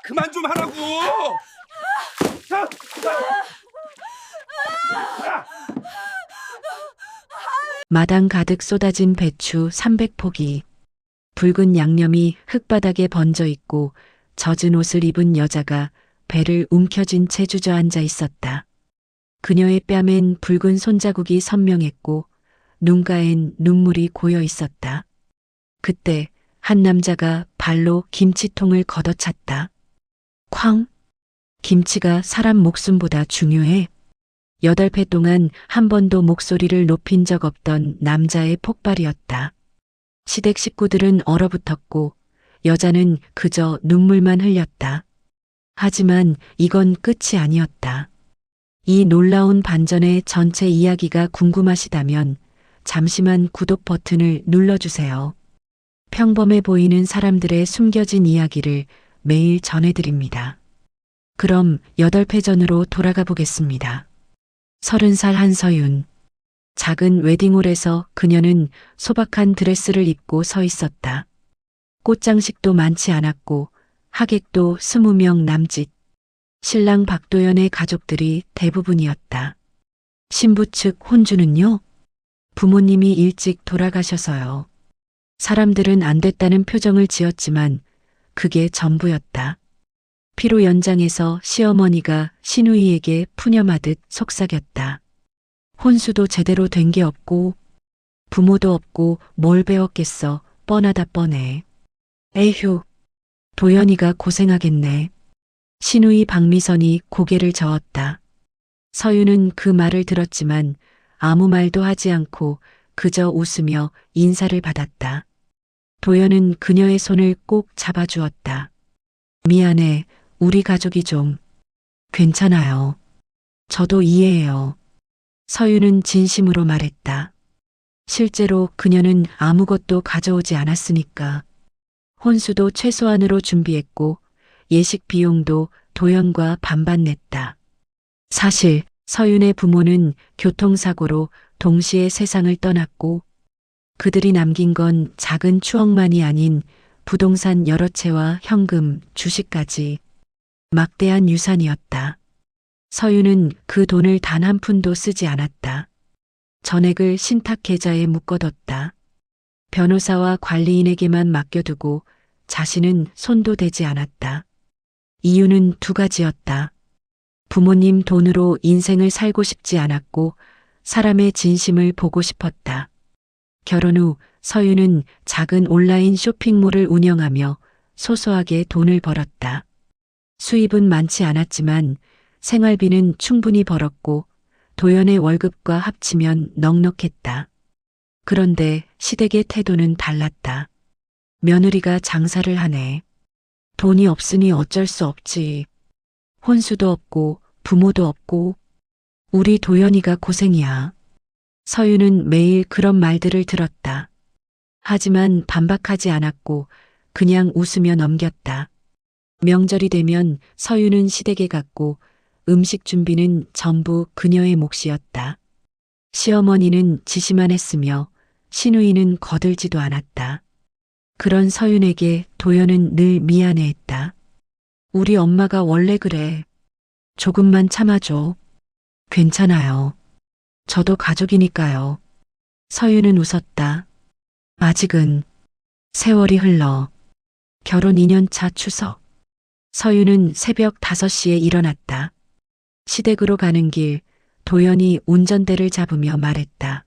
그만 좀 하라고. 마당 가득 쏟아진 배추 300포기. 붉은 양념이 흙바닥에 번져 있고 젖은 옷을 입은 여자가 배를 움켜쥔 채 주저앉아 있었다. 그녀의 뺨엔 붉은 손자국이 선명했고 눈가엔 눈물이 고여 있었다. 그때 한 남자가 발로 김치통을 걷어찼다. 쾅! 김치가 사람 목숨보다 중요해. 8회 동안 한 번도 목소리를 높인 적 없던 남자의 폭발이었다. 시댁 식구들은 얼어붙었고 여자는 그저 눈물만 흘렸다. 하지만 이건 끝이 아니었다. 이 놀라운 반전의 전체 이야기가 궁금하시다면 잠시만 구독 버튼을 눌러주세요. 평범해 보이는 사람들의 숨겨진 이야기를 매일 전해드립니다. 그럼 8회 전으로 돌아가 보겠습니다. 30살 한서윤. 작은 웨딩홀에서 그녀는 소박한 드레스를 입고 서 있었다. 꽃장식도 많지 않았고 하객도 20명 남짓. 신랑 박도연의 가족들이 대부분이었다. 신부 측 혼주는요? 부모님이 일찍 돌아가셔서요. 사람들은 안 됐다는 표정을 지었지만 그게 전부였다. 피로 연장해서 시어머니가 시누이에게 푸념하듯 속삭였다. 혼수도 제대로 된 게 없고 부모도 없고 뭘 배웠겠어. 뻔하다 뻔해. 에휴, 도연이가 고생하겠네. 시누이 박미선이 고개를 저었다. 서윤은 그 말을 들었지만 아무 말도 하지 않고 그저 웃으며 인사를 받았다. 도연은 그녀의 손을 꼭 잡아주었다. 미안해, 우리 가족이 좀. 괜찮아요. 저도 이해해요. 서윤은 진심으로 말했다. 실제로 그녀는 아무것도 가져오지 않았으니까. 혼수도 최소한으로 준비했고 예식 비용도 도연과 반반 냈다. 사실 서윤의 부모는 교통사고로 동시에 세상을 떠났고 그들이 남긴 건 작은 추억만이 아닌 부동산 여러 채와 현금, 주식까지 막대한 유산이었다. 서윤은 그 돈을 단 한 푼도 쓰지 않았다. 전액을 신탁 계좌에 묶어뒀다. 변호사와 관리인에게만 맡겨두고 자신은 손도 대지 않았다. 이유는 2가지였다. 부모님 돈으로 인생을 살고 싶지 않았고 사람의 진심을 보고 싶었다. 결혼 후 서윤은 작은 온라인 쇼핑몰을 운영하며 소소하게 돈을 벌었다. 수입은 많지 않았지만 생활비는 충분히 벌었고 도연의 월급과 합치면 넉넉했다. 그런데 시댁의 태도는 달랐다. 며느리가 장사를 하네. 돈이 없으니 어쩔 수 없지. 혼수도 없고 부모도 없고 우리 도연이가 고생이야. 서윤은 매일 그런 말들을 들었다. 하지만 반박하지 않았고 그냥 웃으며 넘겼다. 명절이 되면 서윤은 시댁에 갔고 음식 준비는 전부 그녀의 몫이었다. 시어머니는 지시만 했으며 시누이는 거들지도 않았다. 그런 서윤에게 도연은 늘 미안해했다. 우리 엄마가 원래 그래. 조금만 참아줘. 괜찮아요. 저도 가족이니까요. 서윤은 웃었다. 아직은. 세월이 흘러. 결혼 2년 차 추석. 서윤은 새벽 5시에 일어났다. 시댁으로 가는 길 도연이 운전대를 잡으며 말했다.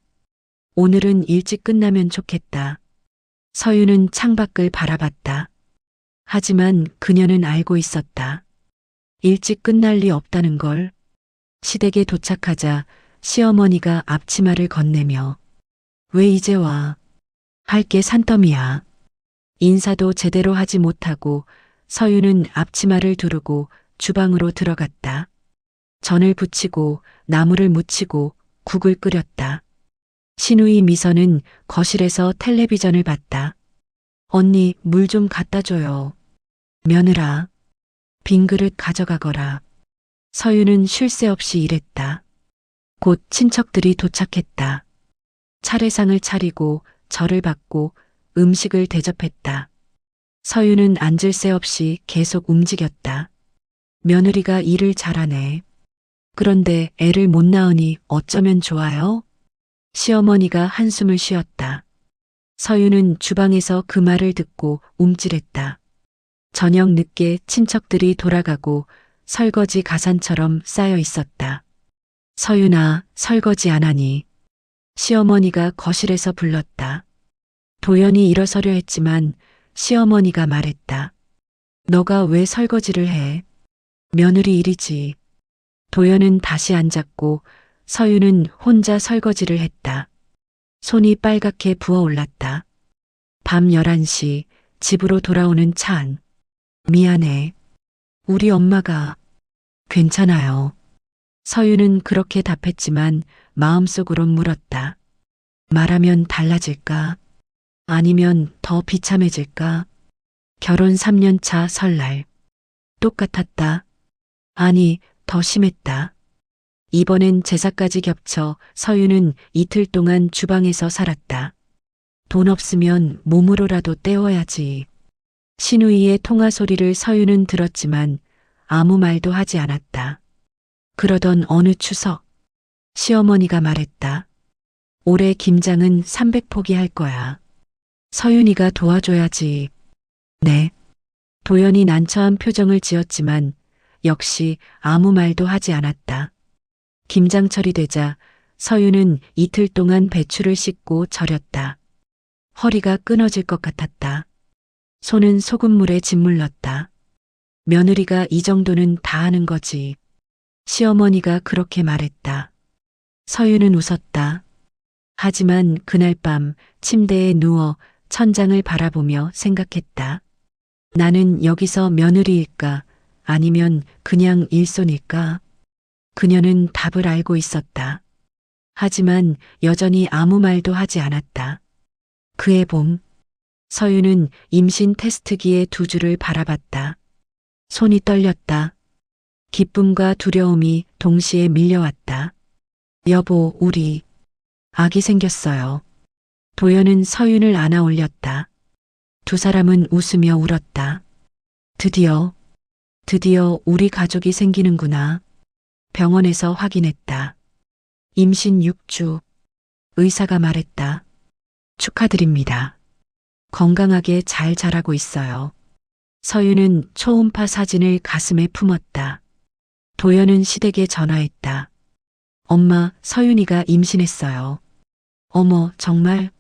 오늘은 일찍 끝나면 좋겠다. 서윤은 창밖을 바라봤다. 하지만 그녀는 알고 있었다. 일찍 끝날 리 없다는 걸. 시댁에 도착하자 시어머니가 앞치마를 건네며 왜 이제 와? 할 게 산더미야. 인사도 제대로 하지 못하고 서윤은 앞치마를 두르고 주방으로 들어갔다. 전을 부치고 나물을 무치고 국을 끓였다. 시누이 미선은 거실에서 텔레비전을 봤다. 언니, 물 좀 갖다 줘요. 며느라, 빈 그릇 가져가거라. 서윤은 쉴 새 없이 일했다. 곧 친척들이 도착했다. 차례상을 차리고 절을 받고 음식을 대접했다. 서유는 앉을 새 없이 계속 움직였다. 며느리가 일을 잘하네. 그런데 애를 못 낳으니 어쩌면 좋아요? 시어머니가 한숨을 쉬었다. 서유는 주방에서 그 말을 듣고 움찔했다. 저녁 늦게 친척들이 돌아가고 설거지 가산처럼 쌓여 있었다. 서유나, 설거지 안 하니? 시어머니가 거실에서 불렀다. 도연이 일어서려 했지만 시어머니가 말했다. 너가 왜 설거지를 해? 며느리 일이지. 도연은 다시 앉았고 서유는 혼자 설거지를 했다. 손이 빨갛게 부어올랐다. 밤 11시 집으로 돌아오는 차 안. 미안해. 우리 엄마가. 괜찮아요. 서유는 그렇게 답했지만 마음속으론 물었다. 말하면 달라질까? 아니면 더 비참해질까? 결혼 3년 차 설날. 똑같았다. 아니, 더 심했다. 이번엔 제사까지 겹쳐 서유는 이틀 동안 주방에서 살았다. 돈 없으면 몸으로라도 때워야지. 시누이의 통화 소리를 서유는 들었지만 아무 말도 하지 않았다. 그러던 어느 추석, 시어머니가 말했다. 올해 김장은 300포기 할 거야. 서윤이가 도와줘야지. 네. 도연이 난처한 표정을 지었지만 역시 아무 말도 하지 않았다. 김장철이 되자 서유는 이틀 동안 배추를 씻고 절였다. 허리가 끊어질 것 같았다. 손은 소금물에 짓물렀다. 며느리가 이 정도는 다 하는 거지. 시어머니가 그렇게 말했다. 서유는 웃었다. 하지만 그날 밤 침대에 누워 천장을 바라보며 생각했다. 나는 여기서 며느리일까? 아니면 그냥 일손일까? 그녀는 답을 알고 있었다. 하지만 여전히 아무 말도 하지 않았다. 그해 봄, 서유는 임신 테스트기의 두 줄을 바라봤다. 손이 떨렸다. 기쁨과 두려움이 동시에 밀려왔다. 여보, 우리 아기 생겼어요. 도연은 서윤을 안아 올렸다. 두 사람은 웃으며 울었다. 드디어 우리 가족이 생기는구나. 병원에서 확인했다. 임신 6주. 의사가 말했다. 축하드립니다. 건강하게 잘 자라고 있어요. 서유는 초음파 사진을 가슴에 품었다. 도연은 시댁에 전화했다. 엄마, 서윤이가 임신했어요. 어머, 정말?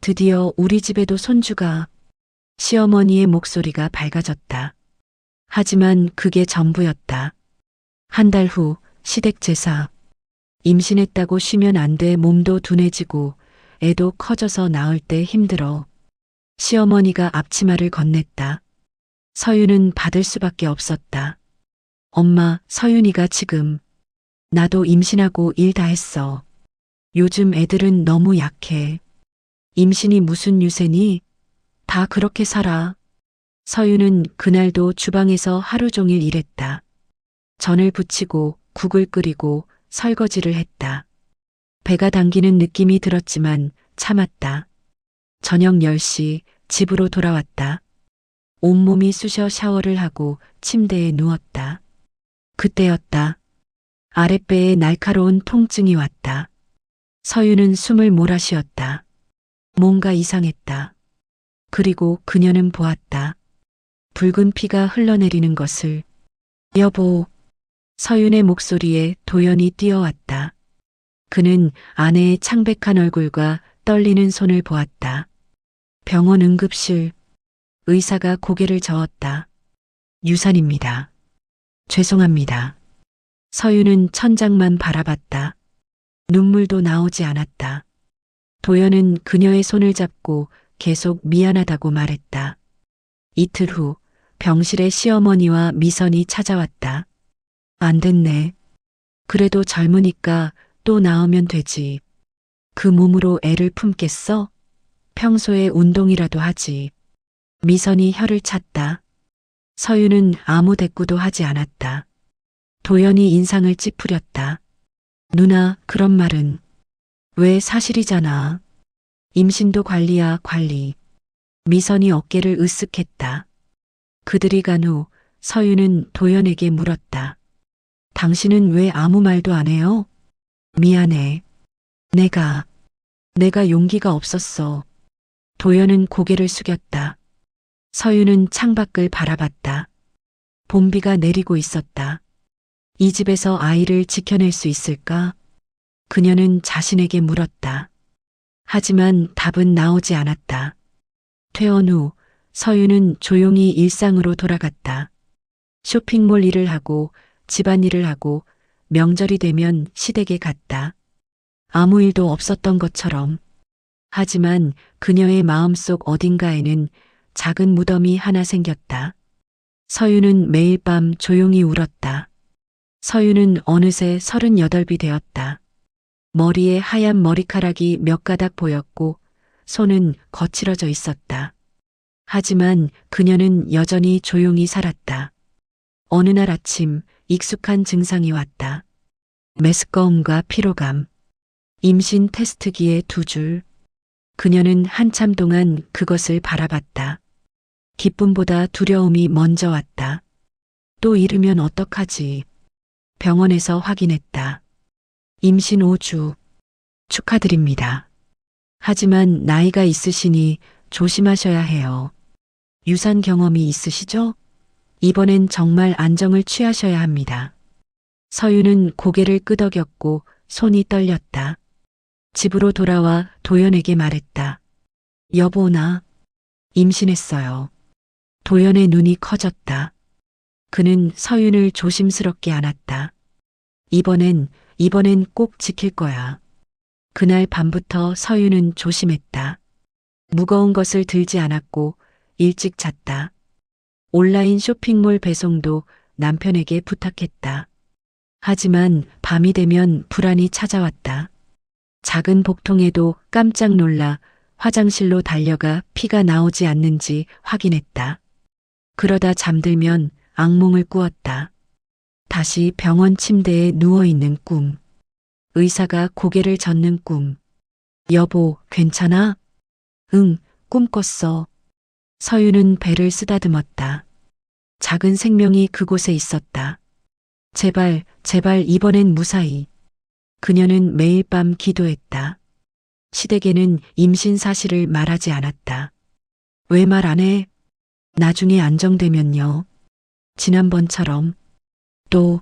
드디어 우리 집에도 손주가. 시어머니의 목소리가 밝아졌다. 하지만 그게 전부였다. 한 달 후 시댁 제사. 임신했다고 쉬면 안 돼. 몸도 둔해지고 애도 커져서 낳을 때 힘들어. 시어머니가 앞치마를 건넸다. 서윤은 받을 수밖에 없었다. 엄마, 서윤이가 지금. 나도 임신하고 일 다 했어. 요즘 애들은 너무 약해. 임신이 무슨 유세니? 다 그렇게 살아. 서윤은 그날도 주방에서 하루 종일 일했다. 전을 부치고 국을 끓이고 설거지를 했다. 배가 당기는 느낌이 들었지만 참았다. 저녁 10시 집으로 돌아왔다. 온몸이 쑤셔 샤워를 하고 침대에 누웠다. 그때였다. 아랫배에 날카로운 통증이 왔다. 서유는 숨을 몰아쉬었다. 뭔가 이상했다. 그리고 그녀는 보았다. 붉은 피가 흘러내리는 것을. 여보. 서윤의 목소리에 도연이 뛰어왔다. 그는 아내의 창백한 얼굴과 떨리는 손을 보았다. 병원 응급실. 의사가 고개를 저었다. 유산입니다. 죄송합니다. 서유는 천장만 바라봤다. 눈물도 나오지 않았다. 도연은 그녀의 손을 잡고 계속 미안하다고 말했다. 이틀 후 병실에 시어머니와 미선이 찾아왔다. 안 됐네. 그래도 젊으니까 또 낳으면 되지. 그 몸으로 애를 품겠어? 평소에 운동이라도 하지. 미선이 혀를 찼다. 서유는 아무 대꾸도 하지 않았다. 도연이 인상을 찌푸렸다. 누나, 그런 말은. 왜 사실이잖아. 임신도 관리야, 관리. 미선이 어깨를 으쓱했다. 그들이 간 후 서유는 도연에게 물었다. 당신은 왜 아무 말도 안 해요? 미안해. 내가 용기가 없었어. 도연은 고개를 숙였다. 서유는 창밖을 바라봤다. 봄비가 내리고 있었다. 이 집에서 아이를 지켜낼 수 있을까? 그녀는 자신에게 물었다. 하지만 답은 나오지 않았다. 퇴원 후 서유는 조용히 일상으로 돌아갔다. 쇼핑몰 일을 하고 집안일을 하고 명절이 되면 시댁에 갔다. 아무 일도 없었던 것처럼. 하지만 그녀의 마음속 어딘가에는 작은 무덤이 하나 생겼다. 서유는 매일 밤 조용히 울었다. 서유는 어느새 38이 되었다. 머리에 하얀 머리카락이 몇 가닥 보였고 손은 거칠어져 있었다. 하지만 그녀는 여전히 조용히 살았다. 어느 날 아침 익숙한 증상이 왔다. 메스꺼움과 피로감, 임신 테스트기에 2줄. 그녀는 한참 동안 그것을 바라봤다. 기쁨보다 두려움이 먼저 왔다. 또 잃으면 어떡하지? 병원에서 확인했다. 임신 5주. 축하드립니다. 하지만 나이가 있으시니 조심하셔야 해요. 유산 경험이 있으시죠? 이번엔 정말 안정을 취하셔야 합니다. 서유는 고개를 끄덕였고 손이 떨렸다. 집으로 돌아와 도연에게 말했다. 여보, 나 임신했어요. 도연의 눈이 커졌다. 그는 서윤을 조심스럽게 안았다. 이번엔 꼭 지킬 거야. 그날 밤부터 서윤은 조심했다. 무거운 것을 들지 않았고 일찍 잤다. 온라인 쇼핑몰 배송도 남편에게 부탁했다. 하지만 밤이 되면 불안이 찾아왔다. 작은 복통에도 깜짝 놀라 화장실로 달려가 피가 나오지 않는지 확인했다. 그러다 잠들면 악몽을 꾸었다. 다시 병원 침대에 누워있는 꿈. 의사가 고개를 젓는 꿈. 여보, 괜찮아? 응, 꿈 꿨어. 서유는 배를 쓰다듬었다. 작은 생명이 그곳에 있었다. 제발 이번엔 무사히. 그녀는 매일 밤 기도했다. 시댁에는 임신 사실을 말하지 않았다. 왜 말 안 해? 나중에 안정되면요. 지난번처럼. 또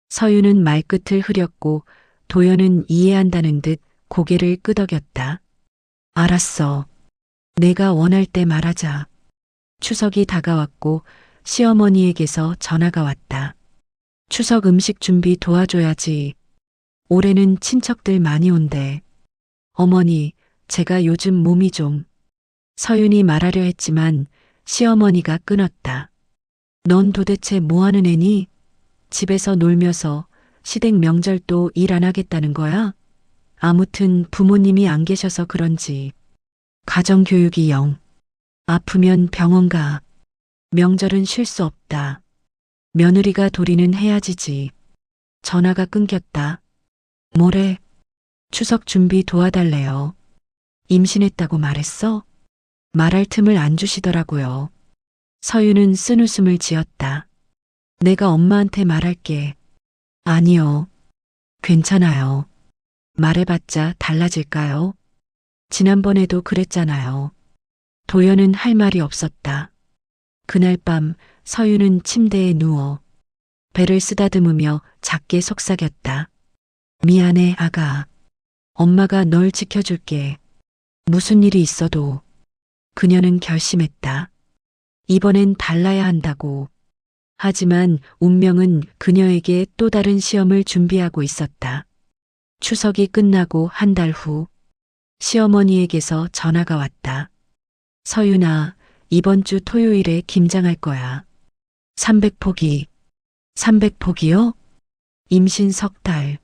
서유는 말끝을 흐렸고 도연은 이해한다는 듯 고개를 끄덕였다. 알았어. 내가 원할 때 말하자. 추석이 다가왔고 시어머니에게서 전화가 왔다. 추석 음식 준비 도와줘야지. 올해는 친척들 많이 온대. 어머니, 제가 요즘 몸이 좀. 서윤이 말하려 했지만 시어머니가 끊었다. 넌 도대체 뭐 하는 애니? 집에서 놀면서 시댁 명절도 일 안 하겠다는 거야? 아무튼 부모님이 안 계셔서 그런지. 가정교육이 영. 아프면 병원 가. 명절은 쉴 수 없다. 며느리가 도리는 해야지지. 전화가 끊겼다. 뭐래? 추석 준비 도와달래요. 임신했다고 말했어? 말할 틈을 안 주시더라고요. 서유는 쓴웃음을 지었다. 내가 엄마한테 말할게. 아니요. 괜찮아요. 말해봤자 달라질까요? 지난번에도 그랬잖아요. 도연은 할 말이 없었다. 그날 밤 서유는 침대에 누워 배를 쓰다듬으며 작게 속삭였다. 미안해, 아가. 엄마가 널 지켜줄게. 무슨 일이 있어도. 그녀는 결심했다. 이번엔 달라야 한다고. 하지만 운명은 그녀에게 또 다른 시험을 준비하고 있었다. 추석이 끝나고 한 달 후 시어머니에게서 전화가 왔다. 서윤아, 이번 주 토요일에 김장할 거야. 300포기. 300포기요? 임신 3달.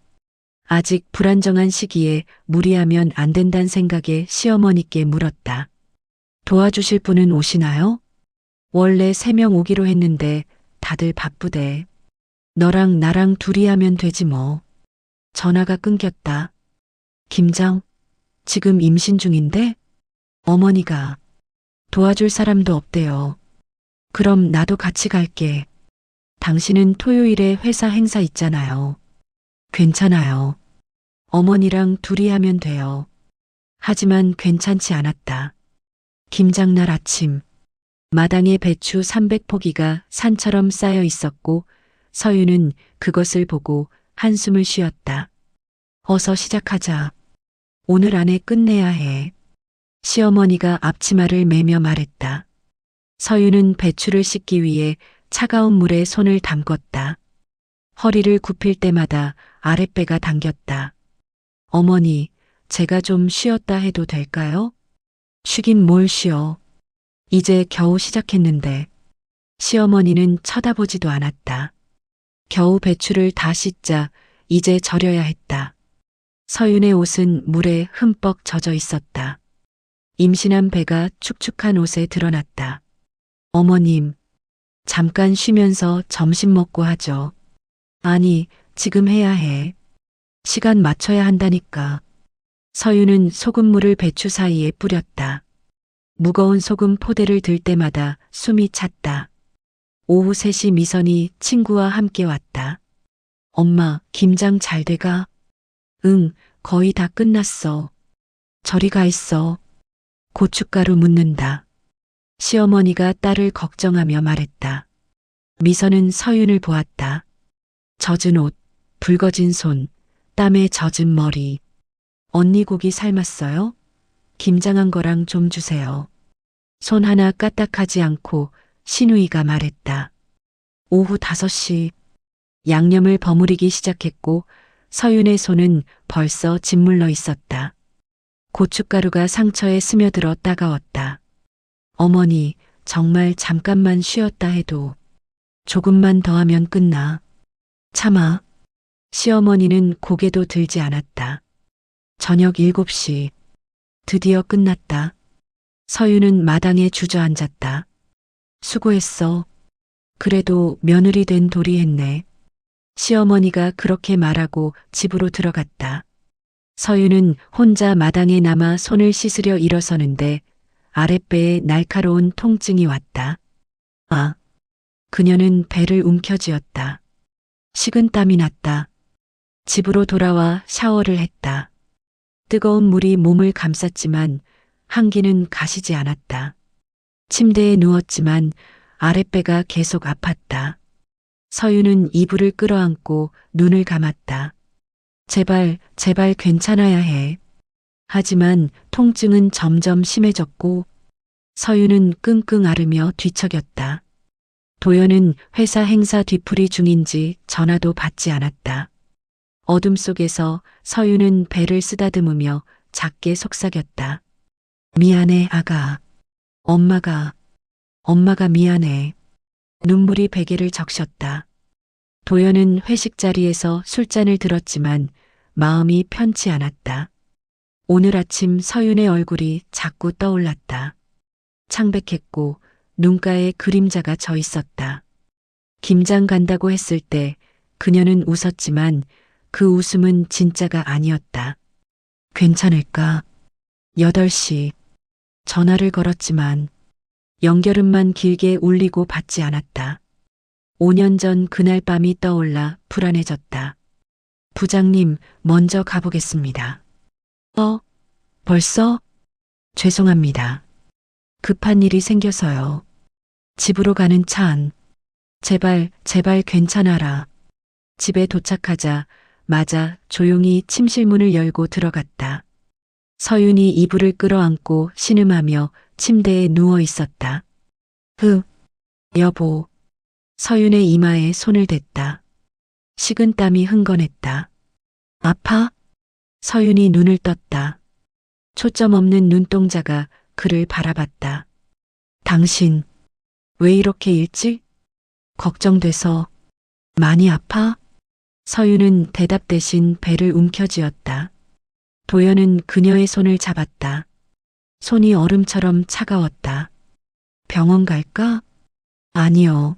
아직 불안정한 시기에 무리하면 안 된다는 생각에 시어머니께 물었다. 도와주실 분은 오시나요? 원래 3명 오기로 했는데 다들 바쁘대. 너랑 나랑 둘이 하면 되지 뭐. 전화가 끊겼다. 김장? 지금 임신 중인데? 어머니가. 도와줄 사람도 없대요. 그럼 나도 같이 갈게. 당신은 토요일에 회사 행사 있잖아요. 괜찮아요. 어머니랑 둘이 하면 돼요. 하지만 괜찮지 않았다. 김장날 아침, 마당에 배추 300포기가 산처럼 쌓여 있었고 서유는 그것을 보고 한숨을 쉬었다. 어서 시작하자. 오늘 안에 끝내야 해. 시어머니가 앞치마를 매며 말했다. 서유는 배추를 씻기 위해 차가운 물에 손을 담궜다. 허리를 굽힐 때마다 아랫배가 당겼다. 어머니, 제가 좀 쉬었다 해도 될까요? 쉬긴 뭘 쉬어. 이제 겨우 시작했는데. 시어머니는 쳐다보지도 않았다. 겨우 배추를 다 씻자 이제 절여야 했다. 서윤의 옷은 물에 흠뻑 젖어 있었다. 임신한 배가 축축한 옷에 드러났다. 어머님, 잠깐 쉬면서 점심 먹고 하죠. 아니, 지금 해야 해. 시간 맞춰야 한다니까. 서윤은 소금물을 배추 사이에 뿌렸다. 무거운 소금 포대를 들 때마다 숨이 찼다. 오후 3시 미선이 친구와 함께 왔다. 엄마, 김장 잘 돼가? 응, 거의 다 끝났어. 저리 가 있어. 고춧가루 묻는다. 시어머니가 딸을 걱정하며 말했다. 미선은 서윤을 보았다. 젖은 옷, 붉어진 손, 땀에 젖은 머리. 언니 고기 삶았어요? 김장한 거랑 좀 주세요. 손 하나 까딱하지 않고 신우이가 말했다. 오후 5시 양념을 버무리기 시작했고 서윤의 손은 벌써 짓물러 있었다. 고춧가루가 상처에 스며들어 따가웠다. 어머니, 정말 잠깐만 쉬었다 해도 조금만 더 하면 끝나. 참아. 시어머니는 고개도 들지 않았다. 저녁 7시. 드디어 끝났다. 서윤은 마당에 주저앉았다. 수고했어. 그래도 며느리 된 돌이 했네. 시어머니가 그렇게 말하고 집으로 들어갔다. 서윤은 혼자 마당에 남아 손을 씻으려 일어서는데 아랫배에 날카로운 통증이 왔다. 아, 그녀는 배를 움켜쥐었다. 식은땀이 났다. 집으로 돌아와 샤워를 했다. 뜨거운 물이 몸을 감쌌지만 한기는 가시지 않았다. 침대에 누웠지만 아랫배가 계속 아팠다. 서윤은 이불을 끌어안고 눈을 감았다. 제발, 제발 괜찮아야 해. 하지만 통증은 점점 심해졌고 서윤은 끙끙 앓으며 뒤척였다. 도연은 회사 행사 뒤풀이 중인지 전화도 받지 않았다. 어둠 속에서 서윤은 배를 쓰다듬으며 작게 속삭였다. 미안해, 아가. 엄마가 미안해. 눈물이 베개를 적셨다. 도연은 회식 자리에서 술잔을 들었지만 마음이 편치 않았다. 오늘 아침 서윤의 얼굴이 자꾸 떠올랐다. 창백했고 눈가에 그림자가 져 있었다. 김장 간다고 했을 때 그녀는 웃었지만 그 웃음은 진짜가 아니었다. 괜찮을까? 8시. 전화를 걸었지만 연결음만 길게 울리고 받지 않았다. 5년 전 그날 밤이 떠올라 불안해졌다. 부장님, 먼저 가보겠습니다. 벌써? 죄송합니다. 급한 일이 생겨서요. 집으로 가는 차 안. 제발 괜찮아라. 집에 도착하자 마자 조용히 침실문을 열고 들어갔다. 서윤이 이불을 끌어안고 신음하며 침대에 누워 있었다. 여보. 서윤의 이마에 손을 댔다. 식은땀이 흥건했다. 아파? 서윤이 눈을 떴다. 초점 없는 눈동자가 그를 바라봤다. 당신, 왜 이렇게 일찍? 걱정돼서. 많이 아파? 서윤은 대답 대신 배를 움켜쥐었다. 도연은 그녀의 손을 잡았다. 손이 얼음처럼 차가웠다. 병원 갈까? 아니요.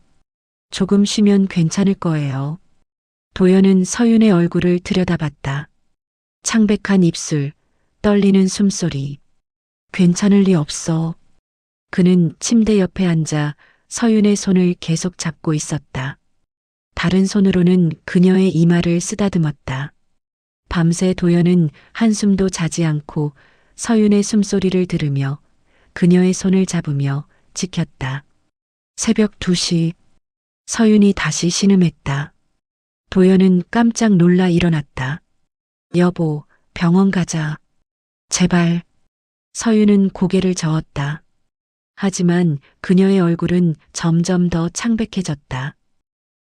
조금 쉬면 괜찮을 거예요. 도연은 서윤의 얼굴을 들여다봤다. 창백한 입술, 떨리는 숨소리. 괜찮을 리 없어. 그는 침대 옆에 앉아 서윤의 손을 계속 잡고 있었다. 다른 손으로는 그녀의 이마를 쓰다듬었다. 밤새 도연은 한숨도 자지 않고 서윤의 숨소리를 들으며 그녀의 손을 잡으며 지켰다. 새벽 2시 서윤이 다시 신음했다. 도연은 깜짝 놀라 일어났다. 여보, 병원 가자. 제발. 서윤은 고개를 저었다. 하지만 그녀의 얼굴은 점점 더 창백해졌다.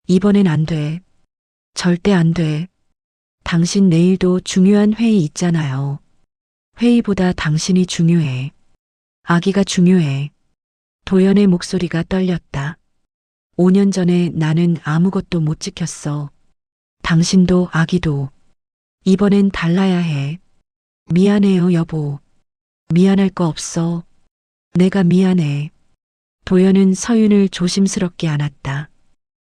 이번엔 안 돼. 절대 안 돼. 당신 내일도 중요한 회의 있잖아요. 회의보다 당신이 중요해. 아기가 중요해. 도연의 목소리가 떨렸다. 5년 전에 나는 아무것도 못 지켰어. 당신도 아기도. 이번엔 달라야 해. 미안해요, 여보. 미안할 거 없어. 내가 미안해. 도연은 서윤을 조심스럽게 안았다.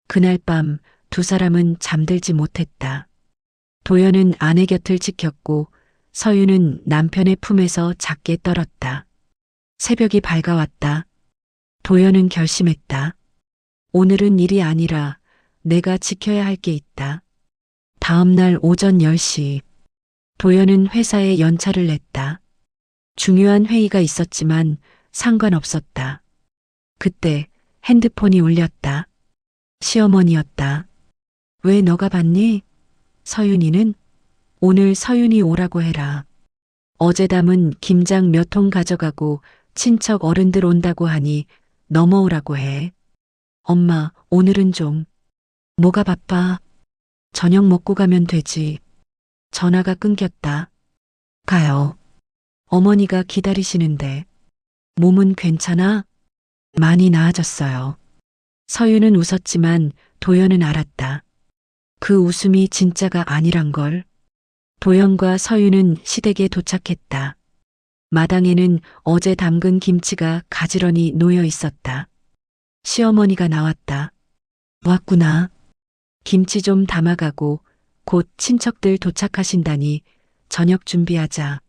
그날 밤 두 사람은 잠들지 못했다. 도연은 아내 곁을 지켰고 서윤은 남편의 품에서 작게 떨었다. 새벽이 밝아왔다. 도연은 결심했다. 오늘은 일이 아니라 내가 지켜야 할 게 있다. 다음 날 오전 10시 도연은 회사에 연차를 냈다. 중요한 회의가 있었지만 상관없었다. 그때 핸드폰이 울렸다. 시어머니였다. 왜 너가 받니? 서윤이는? 오늘 서윤이 오라고 해라. 어제 담은 김장 몇 통 가져가고 친척 어른들 온다고 하니 넘어오라고 해. 엄마, 오늘은 좀. 뭐가 바빠? 저녁 먹고 가면 되지. 전화가 끊겼다. 가요. 어머니가 기다리시는데. 몸은 괜찮아? 많이 나아졌어요. 서윤은 웃었지만 도연은 알았다. 그 웃음이 진짜가 아니란 걸. 도연과 서윤은 시댁에 도착했다. 마당에는 어제 담근 김치가 가지런히 놓여 있었다. 시어머니가 나왔다. 왔구나. 김치 좀 담아가고 곧 친척들 도착하신다니 저녁 준비하자.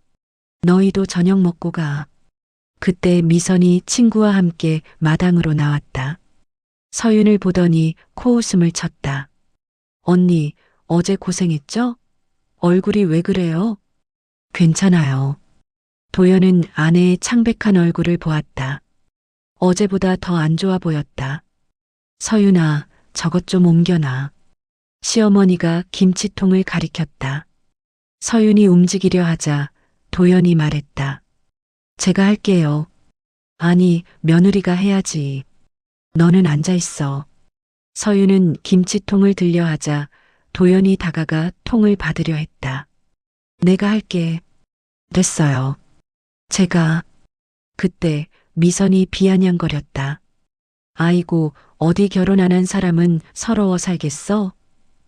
너희도 저녁 먹고 가. 그때 미선이 친구와 함께 마당으로 나왔다. 서윤을 보더니 코웃음을 쳤다. 언니, 어제 고생했죠? 얼굴이 왜 그래요? 괜찮아요. 도연은 아내의 창백한 얼굴을 보았다. 어제보다 더 안 좋아 보였다. 서윤아, 저것 좀 옮겨놔. 시어머니가 김치통을 가리켰다. 서윤이 움직이려 하자 도연이 말했다. 제가 할게요. 아니, 며느리가 해야지. 너는 앉아 있어. 서윤은 김치통을 들려 하자 도연이 다가가 통을 받으려 했다. 내가 할게. 됐어요. 제가. 그때 미선이 비아냥거렸다. 아이고, 어디 결혼 안 한 사람은 서러워 살겠어?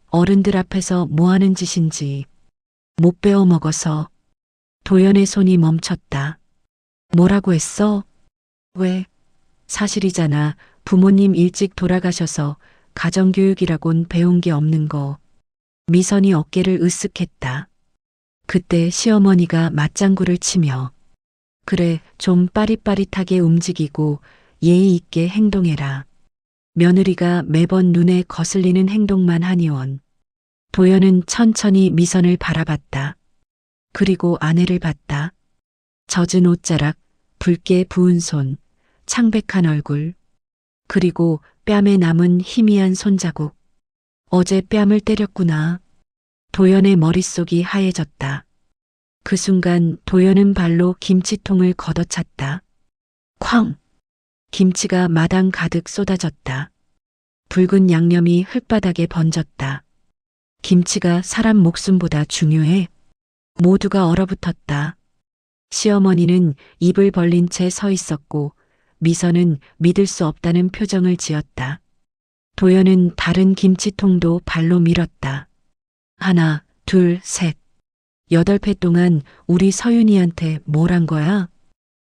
어른들 앞에서 뭐 하는 짓인지. 못 배워 먹어서. 도연의 손이 멈췄다. 뭐라고 했어? 왜? 사실이잖아. 부모님 일찍 돌아가셔서 가정교육이라곤 배운 게 없는 거. 미선이 어깨를 으쓱했다. 그때 시어머니가 맞장구를 치며 그래, 좀 빠릿빠릿하게 움직이고 예의 있게 행동해라. 며느리가 매번 눈에 거슬리는 행동만 하니원. 도연은 천천히 미선을 바라봤다. 그리고 아내를 봤다. 젖은 옷자락, 붉게 부은 손, 창백한 얼굴, 그리고 뺨에 남은 희미한 손자국. 어제 뺨을 때렸구나. 도연의 머릿속이 하얘졌다. 그 순간 도연은 발로 김치통을 걷어찼다. 쾅! 김치가 마당 가득 쏟아졌다. 붉은 양념이 흙바닥에 번졌다. 김치가 사람 목숨보다 중요해. 모두가 얼어붙었다. 시어머니는 입을 벌린 채 서 있었고 미선은 믿을 수 없다는 표정을 지었다. 도연은 다른 김치통도 발로 밀었다. 하나, 둘, 셋. 8회 동안 우리 서윤이한테 뭘 한 거야?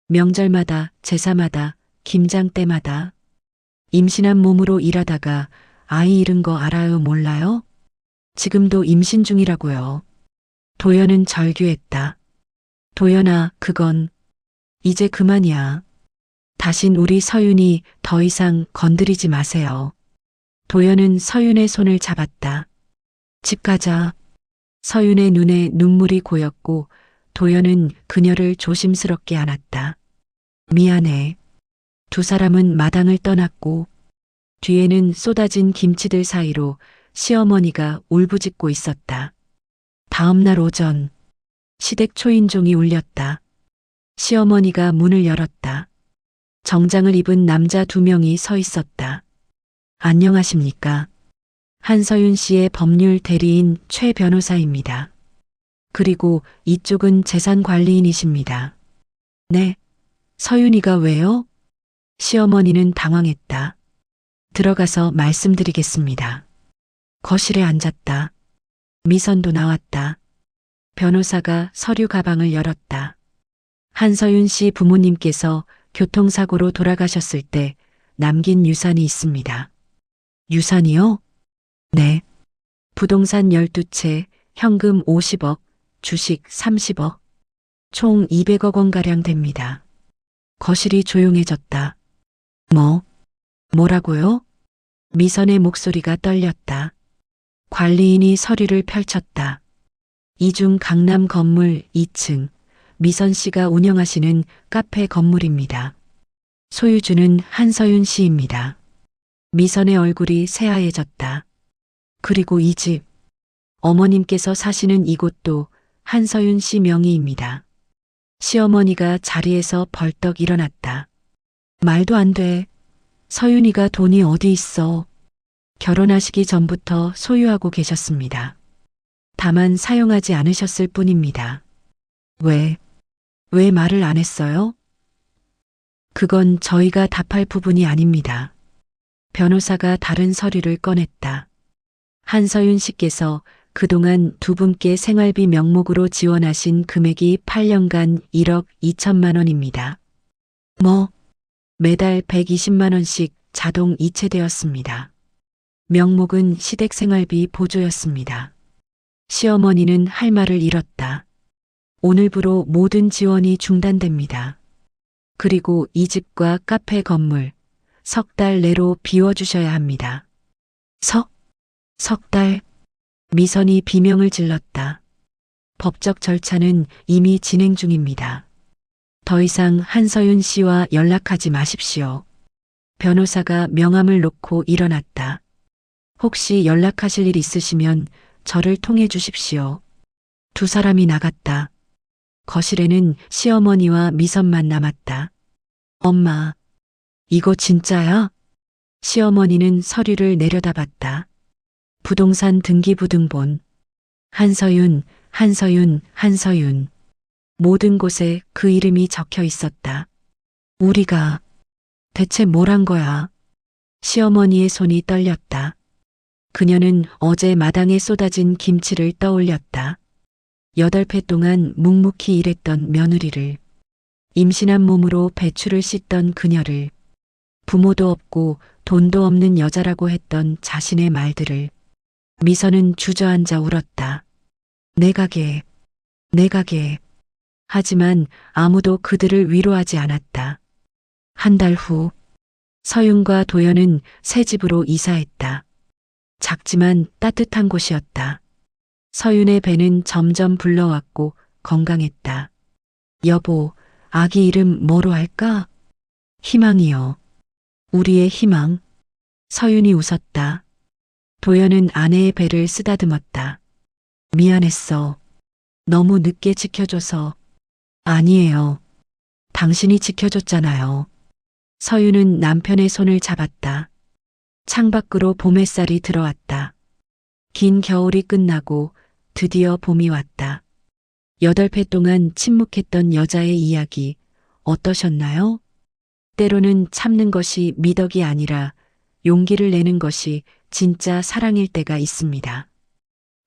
명절마다, 제사마다, 김장 때마다. 임신한 몸으로 일하다가 아이 잃은 거 알아요, 몰라요? 지금도 임신 중이라고요. 도연은 절규했다. 도연아, 그건 이제 그만이야. 다신 우리 서윤이 더 이상 건드리지 마세요. 도연은 서윤의 손을 잡았다. 집 가자. 서윤의 눈에 눈물이 고였고 도연은 그녀를 조심스럽게 안았다. 미안해. 두 사람은 마당을 떠났고 뒤에는 쏟아진 김치들 사이로 시어머니가 울부짖고 있었다. 다음 날 오전 시댁 초인종이 울렸다. 시어머니가 문을 열었다. 정장을 입은 남자 2명이 서 있었다. 안녕하십니까? 한서윤 씨의 법률 대리인 최 변호사입니다. 그리고 이쪽은 재산관리인이십니다. 네. 서윤이가 왜요? 시어머니는 당황했다. 들어가서 말씀드리겠습니다. 거실에 앉았다. 미선도 나왔다. 변호사가 서류 가방을 열었다. 한서윤 씨 부모님께서 교통사고로 돌아가셨을 때 남긴 유산이 있습니다. 유산이요? 네. 부동산 12채, 현금 50억, 주식 30억, 총 200억 원가량 됩니다. 거실이 조용해졌다. 뭐라고요? 미선의 목소리가 떨렸다. 관리인이 서류를 펼쳤다. 이중 강남 건물 2층, 미선 씨가 운영하시는 카페 건물입니다. 소유주는 한서윤 씨입니다. 미선의 얼굴이 새하얘졌다. 그리고 이 집, 어머님께서 사시는 이곳도 한서윤 씨 명의입니다. 시어머니가 자리에서 벌떡 일어났다. 말도 안 돼. 서윤이가 돈이 어디 있어. 결혼하시기 전부터 소유하고 계셨습니다. 다만 사용하지 않으셨을 뿐입니다. 왜 말을 안 했어요? 그건 저희가 답할 부분이 아닙니다. 변호사가 다른 서류를 꺼냈다. 한서윤 씨께서 그동안 두 분께 생활비 명목으로 지원하신 금액이 8년간 1억 2천만 원입니다. 매달 120만 원씩 자동 이체되었습니다. 명목은 시댁 생활비 보조였습니다. 시어머니는 할 말을 잃었다. 오늘부로 모든 지원이 중단됩니다. 그리고 이 집과 카페 건물, 3달 내로 비워주셔야 합니다. 석 달? 미선이 비명을 질렀다. 법적 절차는 이미 진행 중입니다. 더 이상 한서윤 씨와 연락하지 마십시오. 변호사가 명함을 놓고 일어났다. 혹시 연락하실 일 있으시면 저를 통해 주십시오. 두 사람이 나갔다. 거실에는 시어머니와 미선만 남았다. 엄마, 이거 진짜야? 시어머니는 서류를 내려다봤다. 부동산 등기부등본. 한서윤. 모든 곳에 그 이름이 적혀 있었다. 우리가 대체 뭘 한 거야? 시어머니의 손이 떨렸다. 그녀는 어제 마당에 쏟아진 김치를 떠올렸다. 8회 동안 묵묵히 일했던 며느리를, 임신한 몸으로 배추를 씻던 그녀를, 부모도 없고 돈도 없는 여자라고 했던 자신의 말들을. 미선은 주저앉아 울었다. 내 가게. 하지만 아무도 그들을 위로하지 않았다. 한 달 후, 서윤과 도연은 새 집으로 이사했다. 작지만 따뜻한 곳이었다. 서윤의 배는 점점 불러왔고 건강했다. 여보, 아기 이름 뭐로 할까? 희망이요. 우리의 희망. 서윤이 웃었다. 도연은 아내의 배를 쓰다듬었다. 미안했어. 너무 늦게 지켜줘서. 아니에요. 당신이 지켜줬잖아요. 서윤은 남편의 손을 잡았다. 창밖으로 봄 햇살이 들어왔다. 긴 겨울이 끝나고 드디어 봄이 왔다. 8회 동안 침묵했던 여자의 이야기 어떠셨나요? 때로는 참는 것이 미덕이 아니라 용기를 내는 것이 진짜 사랑일 때가 있습니다.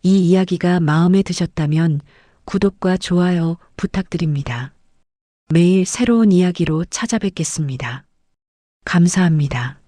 이 이야기가 마음에 드셨다면 구독과 좋아요 부탁드립니다. 매일 새로운 이야기로 찾아뵙겠습니다. 감사합니다.